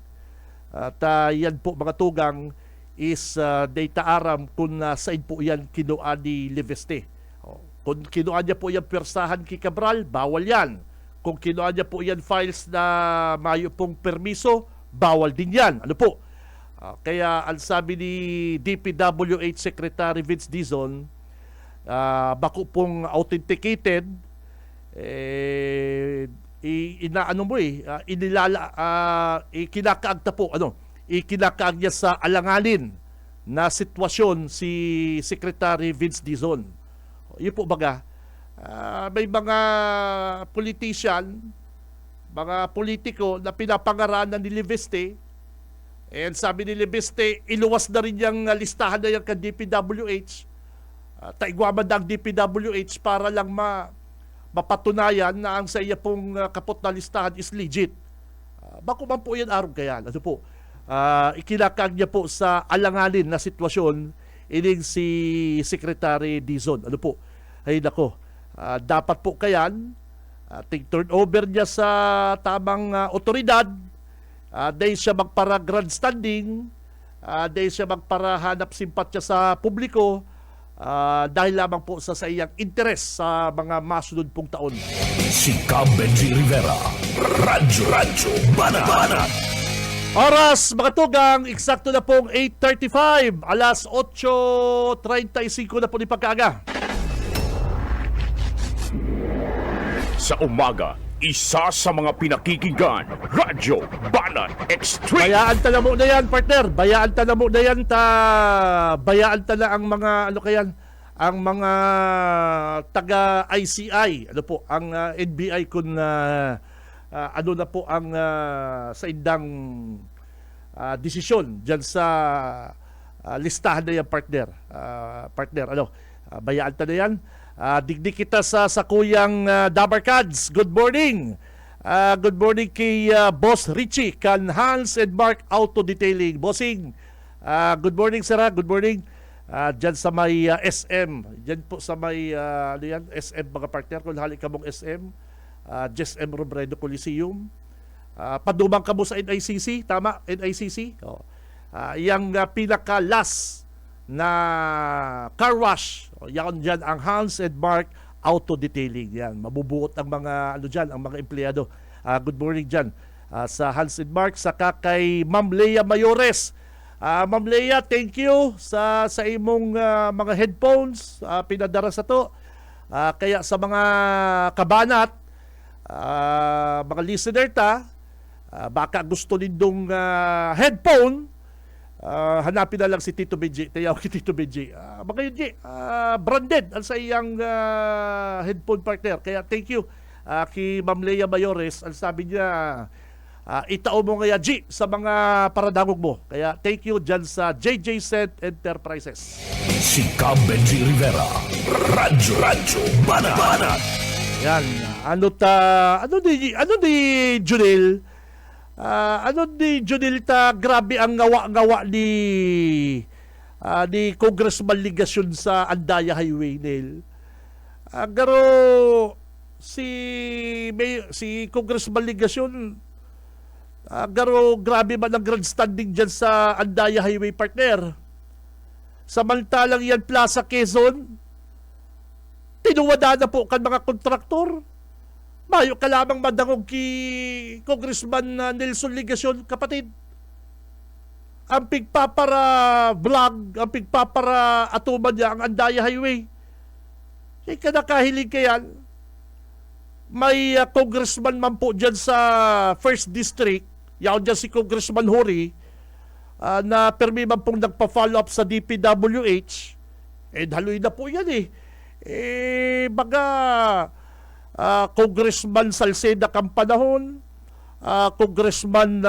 at yan po mga tugang is data aram kung saan po yan kinuha ni Liveste. Kung kinuha niya po yan persahan kay Cabral, bawal yan. Kung kinuha niya po yan files na mayo pong permiso, bawal din yan. Kaya ang sabi ni DPWH Secretary Vince Dizon, bako pong authenticated, ikinakaagta po, ikinakaag niya sa alanganin na sitwasyon si Secretary Vince Dizon. Yun po baga, may mga politician, mga politiko na pinapangaranan ni Liveste, and sabi ni Liveste, iluwas na rin yung listahan na yung DPWH, taigwaman na ang DPWH para lang mapatunayan na ang sa iya pong kapot na listahan is legit. Bako man po yan araw kaya. Ikinakag niya po sa alanganin na sitwasyon ining si Secretary Dizon. Ay nako, dapat po kayan turn over niya sa tamang otoridad, dahil siya magpara grandstanding, dahil siya magpara hanap simpatya sa publiko, dahil lamang po sa iyang interes sa mga masunod pong taon. Si Benji Rivera, Radyo Banat. Oras, mga tugang, eksakto na pong 8:35, alas 8:35 na po ni pagkaaga. Sa umaga, isa sa mga pinakikinggan, Radyo Banat Extreme. Bayaan tala mo na yan, partner. Bayaan tala mo na yan. Bayaan tala ang mga, ang mga taga-ICI. Ang NBI kung na po ang sa indang desisyon dyan sa listahan na yan, partner. Bayaan tala yan. Digdi kita sa sakuyang Dabarkads. Good morning. Good morning kay Boss Richie kan Hans and Mark Auto Detailing. Bossing, good morning sir. Good morning. Diyan sa may SM. Diyan po sa may SM mga partner. Kung halik ka mong SM, JSM Robredo Coliseum. Padumang ka mo sa NICC. Tama? NICC. Yang pinaka-last na car wash. Yan dyan ang Hans and Mark Auto Detailing. Yan, mabubuot ang mga ang mga empleyado. Good morning dyan sa Hans and Mark, saka kay Ma'am Lea Mayores Ma'am Leia, thank you sa imong mga headphones pinadara sa to. Kaya sa mga kabanat, mga listener baka gusto nindong headphone, hanapin na lang si Tito Benji. Tayaw ki Tito Benji. Mga yun, branded ang sa iyang headphone partner. Kaya thank you kay Ma'am Leia Mayores. Ang sabi niya, itao mo nga G sa mga paradangog mo. Kaya thank you dyan sa JJ Cent Enterprises. Si Cam Benji Rivera. Radyo Banat. Yan. Ano ni Junil? Ano ni Junil grabe ang ngawa-ngawa ni Congressman Ligasyon sa Andaya Highway Nil. Pero si Congressman Ligasyon grabe man ang grandstanding dyan sa Andaya Highway partner. Samantalang yan Plaza Quezon, tinuwada na po kan mga kontraktor. Mayo ka lamang madangog ki Congressman Nelson Ligasyon, kapatid. Ang pigpapara vlog, ang pigpapara atuman niya ang Andaya Highway. Kaya kanakahilig kayan, may congressman man po dyan sa 1st District, yaon dyan si Congressman Hori, na permi man pong nagpa-follow up sa DPWH, haloy na po yan baga, Congressman Salceda kang panahon, Congressman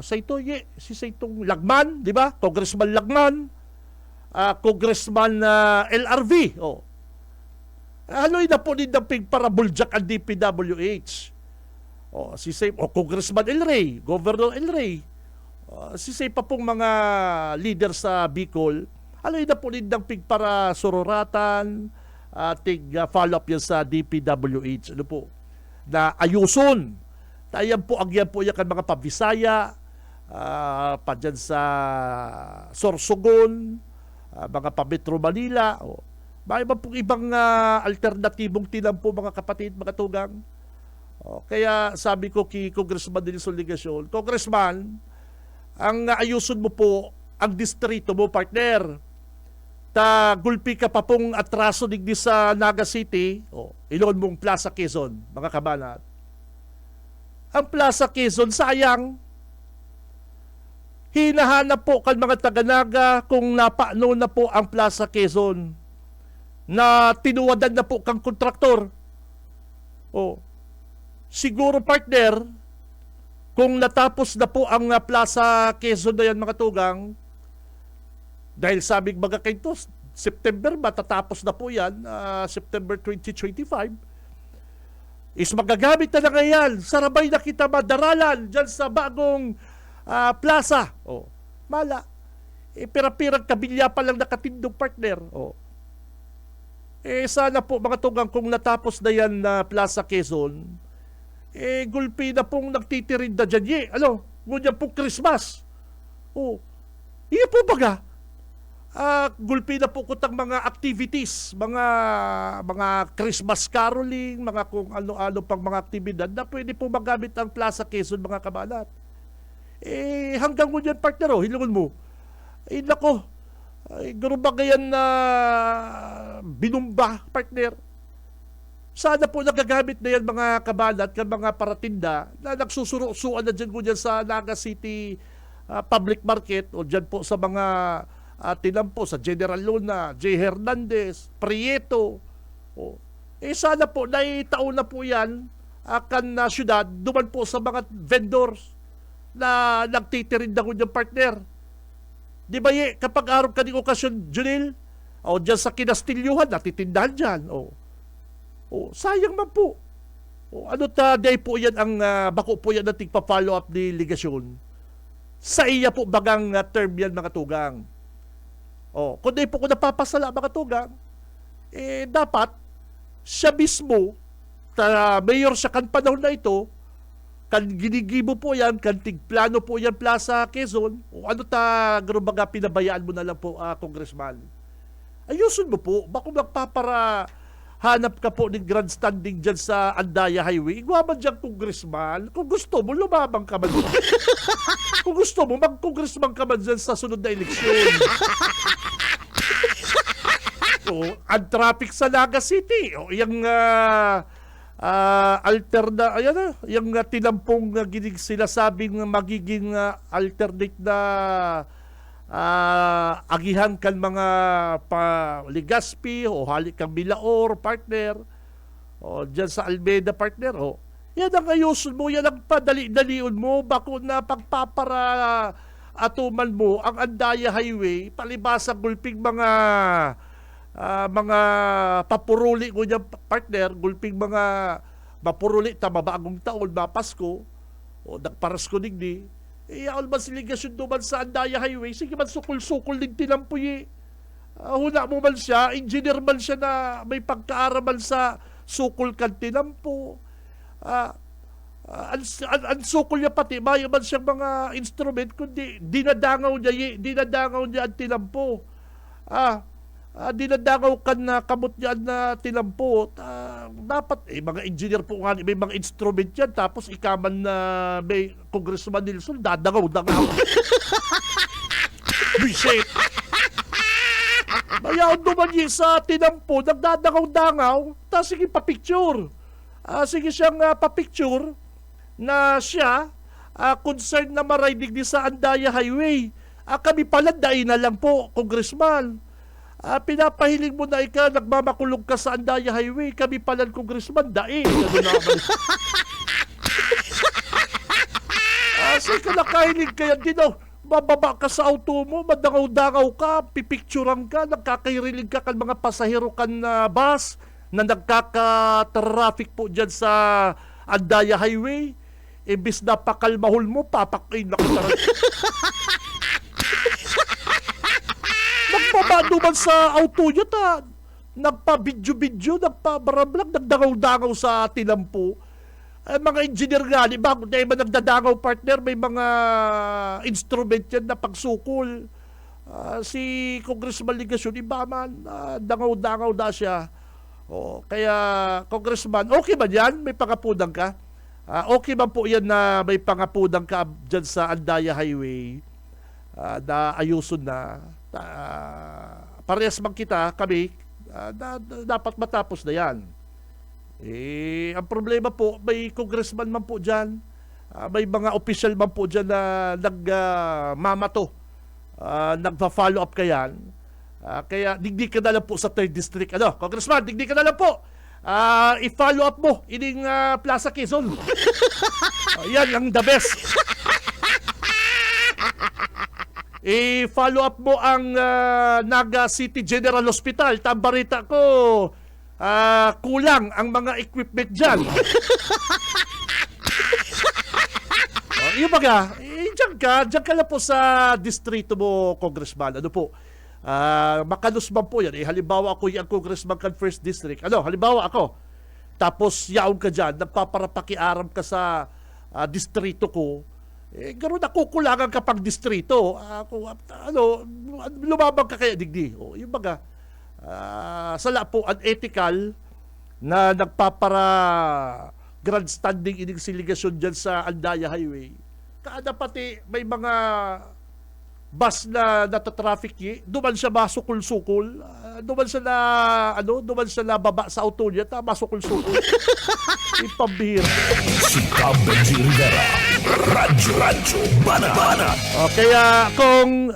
sa ito, si Saitong Lagman, di ba? Congressman Lagman, Congressman LRV, haloy na po din ng pigparabuljak ang DPWH. Congressman El Rey, Governor El Rey, pa pong mga leader sa Bicol, haloy na po din ng pigpara sururatan, follow-up yan sa DPWH. Ano po? Na ayuson. Tayan po, agyan po yan kan mga pabisaya, pa dyan sa Sorsogon, mga pa Metro Manila, may ba pong ibang alternatibong tinampo mga kapatid, mga tugang? Kaya sabi ko kay Congressman Nelson Ligasyon, Congressman, ang ayusun mo po ang distrito mo, partner. Gulpi ka pa pong atraso digdi sa Naga City, ilon mong Plaza Quezon, mga kabanat. Ang Plaza Quezon, sayang. Hinahanap po kan mga taga-Naga kung napaano na po ang Plaza Quezon na tinuwadan na po kang kontraktor. Siguro partner, kung natapos na po ang Plaza Quezon na yan mga tugang, dahil sabing mga kayo, September matatapos na po yan, September 2025, is magagamit na ngayon, sarabay na kita madaralan dyan sa bagong plaza. Mala. Pirang-pirang kabilya pa lang nakatindong partner. Sana po mga tugang kung natapos na yan na Plaza Quezon, gulpi na pong nagtitirin na dyan. Ngunyan pong Christmas. Iya po baga. Gulpi na po kutang mga activities, mga Christmas caroling, mga kung ano-ano pang mga aktibidad na pwede po magamit ang Plaza Quezon, mga kabalat. Hanggang ngunyan partner, hilungon mo. Nako, gano'n ba ganyan na binumba, partner? Sana po nagagamit na yan mga kabalat, mga paratinda na nagsusuro-suan na dyan sa Naga City Public Market o dyan po sa mga tinampo sa General Luna, J. Hernandez, Prieto. Sana po naitao na po yan akan na syudad, duman po sa mga vendors na nagtitirinda ko dyan, partner. Di ba kapag araw ka ng okasyon, Junil, dyan sa Kinastilyuhan, natitindahan dyan. Sayang man po. Day po yan ang bako po yan na tigpa-follow up ni Ligasyon. Sa iya po bagang term yan, mga tugang. Kung di po ko napapasala, mga tugang, dapat siya mismo, mayor siya kan panahon na ito, kan ginigibo po yan, kan tigplano po yan Plaza Quezon, gano'n baga pinabayaan mo na lang po, Congressman. Ayusin mo po, bako magpapara hanap ka po ng grandstanding dyan sa Andaya Highway, igwa man dyan congressman. Kung gusto mo, lumabang ka man. Kung gusto mo, mag-congressman ka man dyan sa sunod na eleksyon. So, ang traffic sa Naga City, o yung ayan na, yung tinampong ginig sinasabing magiging alternate na agihan kan mga Ligaspi o halik kang Bilaor partner o dyan sa Almeida partner o yan ang ayusun mo, yan ang padali-dalion mo bako na pagpapara atuman mo ang Andaya Highway palibasa gulping mga papuruli ko niya partner, gulping mga mapuruli tama bagong taon, Pasko o nagparas ko digdi iyaon man siligasyon duman sa Andaya Highway sige man sukul-sukul din tinampuyi huna mo man siya, engineer man siya na may pagkaaraman sa sukul kan tinampo ang sukul niya pati mayo man siyang mga instrument kundi dinadangaw niya ang tinampo dinadangaw kan na kamot yan na tinampo dapat mga engineer po nga may mga instrument yan tapos ikaman na may Congressman Nilsson dadangaw Bishop mayaon duman sa tinampo nagdadangaw tapos sige pa-picture sige siyang pa-picture na siya concerned na marainig ni sa Andaya Highway kami pala dahil na lang po Congressman pinapahiling mo na ika, nagmamakulog ka sa Andaya Highway, kami pala ng congressman, daing. Ano naman? Kasi ka nakahiling kaya din, bababa ka sa auto mo, madangaw-dangaw ka, pipicturean ka, nagkakahirilig ka kan mga pasahero kan bus, na nagkaka-traffic po dyan sa Andaya Highway. Imbis na pakalmahol mo, papakain na ka Nagpapado man sa auto niya nagpa-video-video, nagpa-barablag, nagdangaw-dangaw sa tinampo. Mga engineer nga, bago na iba nagdadangaw partner, may mga instrument yan na pagsukol. Si Congressman Ligasyon, iba man, dangaw-dangaw na siya. Kaya, Congressman, okay ba yan? May pangapudang ka? Okay ba po yan na may pangapudang ka dyan sa Andaya Highway? Na ayusun na parehas man kami dapat matapos na yan ang problema po may congressman man po dyan may mga official man po dyan na nagmamato nagpa-follow up kaya digdi ka na lang po sa 3rd district congressman digdi ka na lang po i-follow up mo ining Plaza Quezon yan ang the best i-follow up mo ang Naga City General Hospital. Tambarita ko, kulang ang mga equipment dyan. Yung baga, dyan ka lang po sa distrito mo, Congressman. Ano po? Makalusman po yan. Halimbawa ako yung Congressman kan 1st District. Halimbawa ako. Tapos yaon ka dyan, nagpaparapakiaram ka sa distrito ko. Gano'n nakukulangan ka pang distrito. Lumabang ka kaya digdi. Yung baga, sala po unethical na nagpapara grandstanding ining siligasyon dyan sa Andaya Highway. Kada pati may mga bus na natatraffic duman siya masukul-sukul. Duman siya na baba sa auto niya, masukul-sukul. Ipambihira. Si Benji Rivera, Radyo Banat. Kaya kung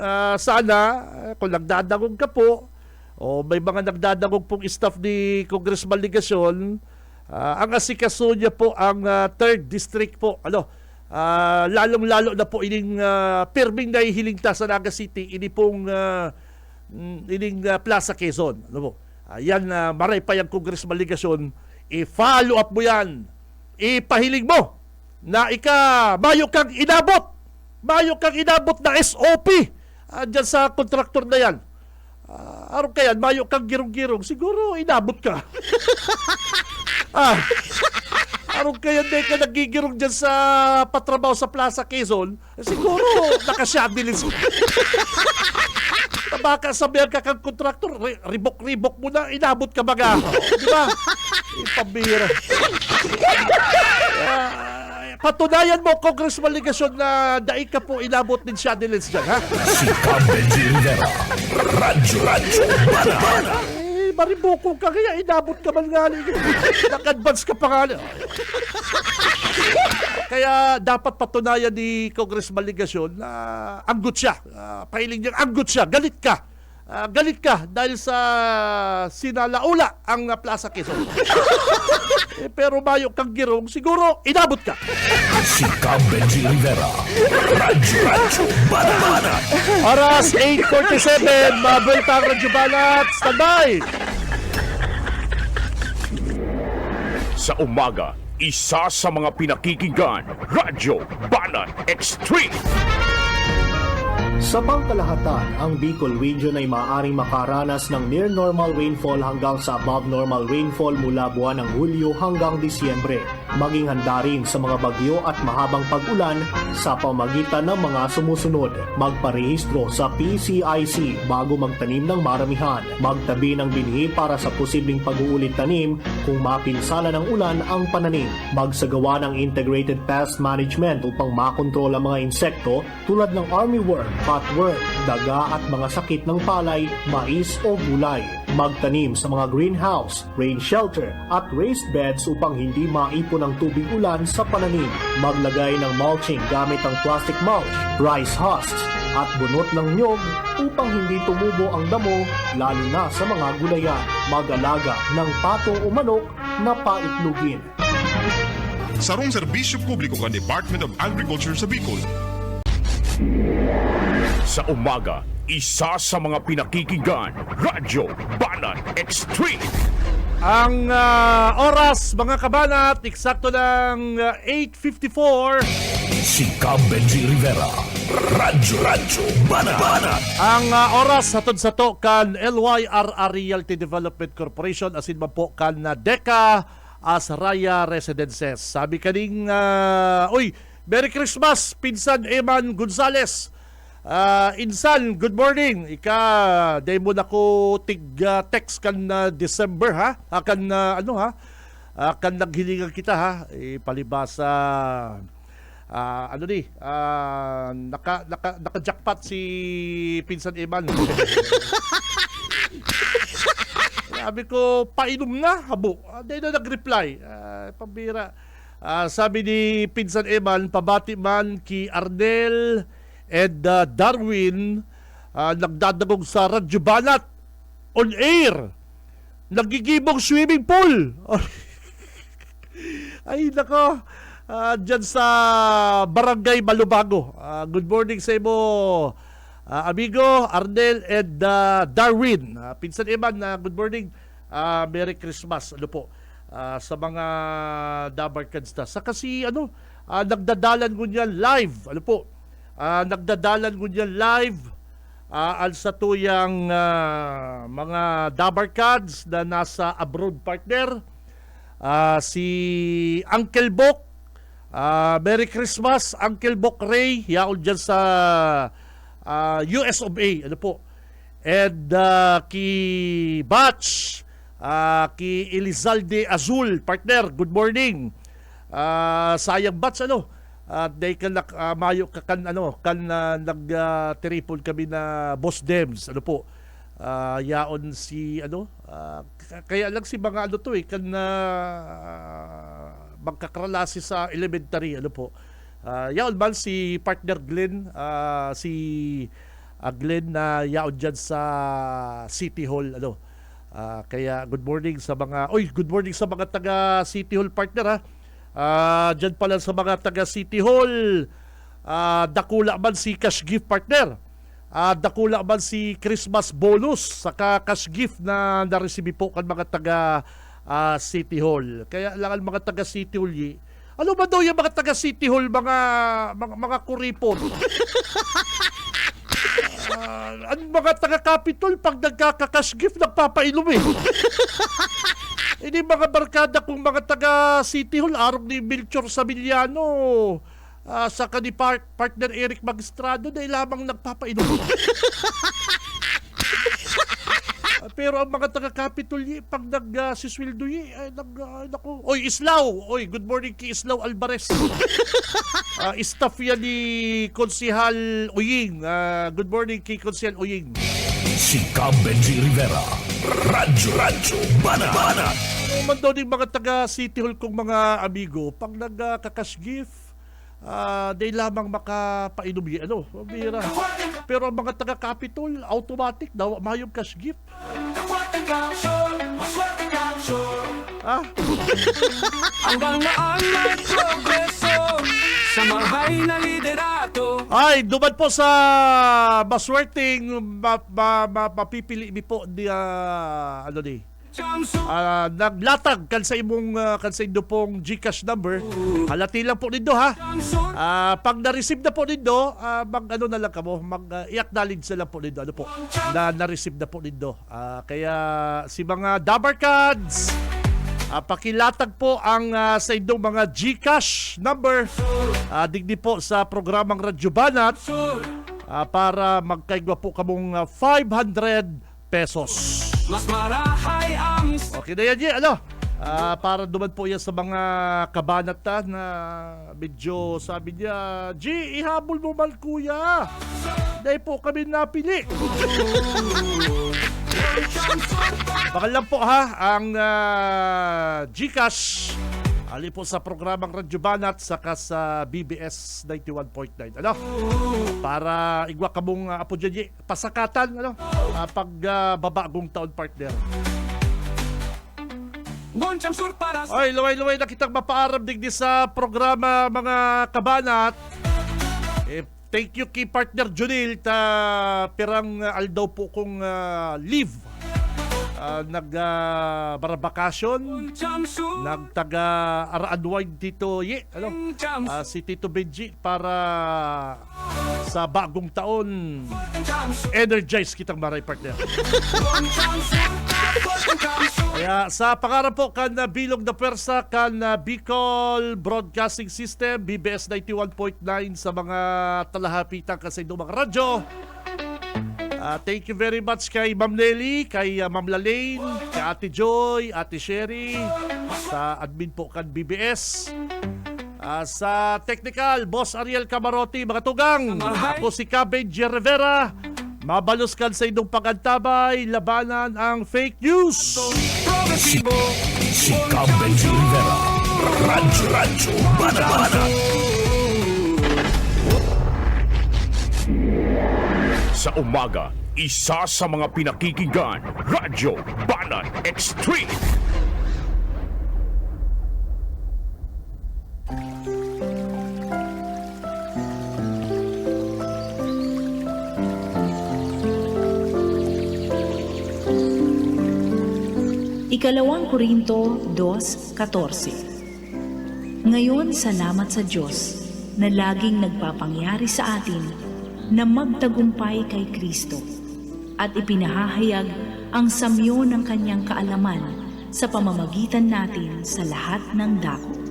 kung nagdadagog ka po, o may mga nagdadagog pong staff ni Congressman Ligasyon, ang asikaso niya po ang 3rd District po. Lalong-lalo na po ining pirming nahihiling sa Naga City, ini pong ining Plaza Quezon. Yan, maray pa yung Congressman Ligasyon, i-follow up mo yan. Ipahiling mo na mayo kang inabot na SOP dyan sa kontraktor na yan. Araw kaya, mayo kang girong-girong, siguro inabot ka. Araw kaya hindi ka nagigirong dyan sa patrabaho sa Plaza Quezon, siguro nakasyabilis. Baka sabihan ka kang kontraktor, ribok-ribok mo na, inabot ka baga. Di ba? Pambira. Patunayan mo, Congressman Ligasyon, na daig ka po inabot din siya nilins dyan, ha? Si Benji Rivera. Radyo Banana. Mariboko ka kaya, inabot ka man nga. Nag-advance ka pa nga. Kaya dapat patunayan ni Congressman Ligasyon na anggot siya. Pahiling niyang anggot siya. Galit ka. Galit ka dahil sa sinalaula ang Plaza Quezon. Pero mayo kang girong, siguro inabot ka. Si Benji Rivera. Radyo Banana. Oras 8:47, mabalita ang Radyo Banat. Standby! Sa umaga, isa sa mga pinakikinggan, Radyo Banat Extreme. Sa pangkalahatan, ang Bicol Region ay maaaring makaranas ng near normal rainfall hanggang sa above normal rainfall mula buwan ng Hulyo hanggang Disyembre. Maging handa rin sa mga bagyo at mahabang pag-ulan sa pamagitan ng mga sumusunod. Magparehistro sa PCIC bago magtanim ng maramihan. Magtabi ng binhi para sa posibleng pag-uulit tanim kung mapinsala ng ulan ang pananim. Magsagawa ng integrated pest management upang makontrol ang mga insekto tulad ng armyworm, cutworm, daga at mga sakit ng palay, mais o gulay. Magtanim sa mga greenhouse, rain shelter at raised beds upang hindi maipon ang tubig ulan sa pananim. Maglagay ng mulching gamit ang plastic mulch, rice husks at bunot ng nyog upang hindi tumubo ang damo lalo na sa mga gulayan. Mag-alaga ng pato o manok na paitlugin. Sarong serbisyo publiko kan Department of Agriculture sa Bicol. Sa umaga, isa sa mga pinakikinggan, Radyo Banat Extreme. Ang oras, mga kabanat, eksakto ng 8:54. Si Benji Rivera. Radyo Banana. Ang oras hatod sa to kan LYRR Realty Development Corporation asin man po kan Deca Asraya Residences. Sabi kaning uy, Merry Christmas, Pinsan Eman Gonzales. Insan, good morning. Day mo na ko text kan December, ha? Kan kan naghilingan kita, ha? Palibasa naka-jackpot si Pinsan Eman. Sabi ko, painom na, habo. Dahil na nag-reply. Pambira. Sabi ni Pinsan Eman, pabati man ki Arnel and Darwin, nagdadagog sa Radyo Banat on air. Nagigibong swimming pool. Ay, nako. Dyan sa Barangay Malubago. Good morning sa imo, amigo Arnel and Darwin. Pinsan Eman, good morning. Merry Christmas. Ano po? Sa mga Dabarkans na. Sa kasi nagdadalan ko niya live. Ano po? Nagdadalan ko niya live al sa tuyang mga Dabarkads na nasa abroad partner. Si Uncle Bok. Merry Christmas, Uncle Bok Ray. Yaon dyan sa US of A. Ano po? And ki Batch. Ki Elizalde Azul, partner, good morning. Sayang Batch, day kan mayo ka kan nag-triple kami na Boss Dems, yaon si kaya lang si mga kan magkakralasi sa elementary, yaon man si partner Glenn, si Glenn na yaon dyan sa City Hall, kaya good morning sa mga good morning sa mga taga City Hall partner, ha. Dyan pala sa mga taga City Hall, dakula man si cash gift partner, dakula man si Christmas bonus saka cash gift na naresibi po kan mga taga City Hall. Kaya lang ang mga taga City Hall ano ba daw yung mga taga City Hall, mga kuripon. Ang mga taga-Capitol, pag nagkaka-cash gift, nagpapainom eh. Hindi mga barkada kung mga taga-City Hall, arong ni Melchor Sabillano, sa partner Eric Magistrado, dahil lamang nagpapainom. Pero ang mga taga-Capitol, pag nag-sisweldo, naku. Oy, Islaw! Oy, good morning kay Islaw Alvarez. Staff yan ni Konsihal Uying. Good morning kay Konsihal Uying. Si Cam Benji Rivera. Radyo Banat. Man daw ng mga taga-City Hall kong mga amigo, pag nagka-cash gift, day lamang makapainom yan. Mabira. Pero ang mga taga-Capitol, automatic daw, mayong cash gift. Hanggang naan may progreso sa mahay na liderato. Ay, duman po sa maswerteng mapipili mi po di naglatag kan sa imong pong GCash number. Halati lang po nindo ha. Pag na-receive na po nindo, na lang kamo, i-acknowledge na lang po nindo po. Na-receive na po nindo. Kaya si mga Dabar Cards, pakilatag po ang sa inyong mga GCash number digdi po sa programang Radyo Banat para magkaigwa po kamong 500 pesos. Mas marahay ang Okay na yan, para duman po yan sa mga kabanat na medyo sabi niya, G, ihabol mo man kuya. Dahil po kami napili. Baka lang po ha, ang GCash ali po sa programang Radyo Banat saka sa BBS 91.9. Para igwa kamong apo dyan, pasakatan, pag babagong taon, partner. Boncham Sur para sa Ay, luway-luway na kitang mapaaram digdi sa programa mga kabanat. Thank you kay partner Junil pirang aldaw po kong leave. Barabakasyon, Boncham Sur. nagtaga-Araanwide dito si Tito Benji para sa bagong taon energize kitang maray partner. Kaya sa pangarap po kan bilog na pwersa kan Bicol Broadcasting System BBS 91.9 sa mga talahapitang kasi mga radyo. Thank you very much kay Ma'am Nelly, kay Ma'am Lalaine, kay Ate Joy, Ate Sherry, sa admin po kan BBS. Sa technical, Boss Ariel Camarote, mga tugang. Ako si Benji Rivera. Mabalos kan sa inyong pagantabay, labanan ang fake news. Progresibo. Si Cam Benji Rivera. Radyo Banat. Sa umaga, isa sa mga pinakikinggan, Radyo Banat Extreme. Ikalawang Korinto 2:14. Ngayon, salamat sa Diyos na laging nagpapangyari sa atin na magtagumpay kay Kristo at ipinahahayag ang samyo ng kanyang kaalaman sa pamamagitan natin sa lahat ng dako.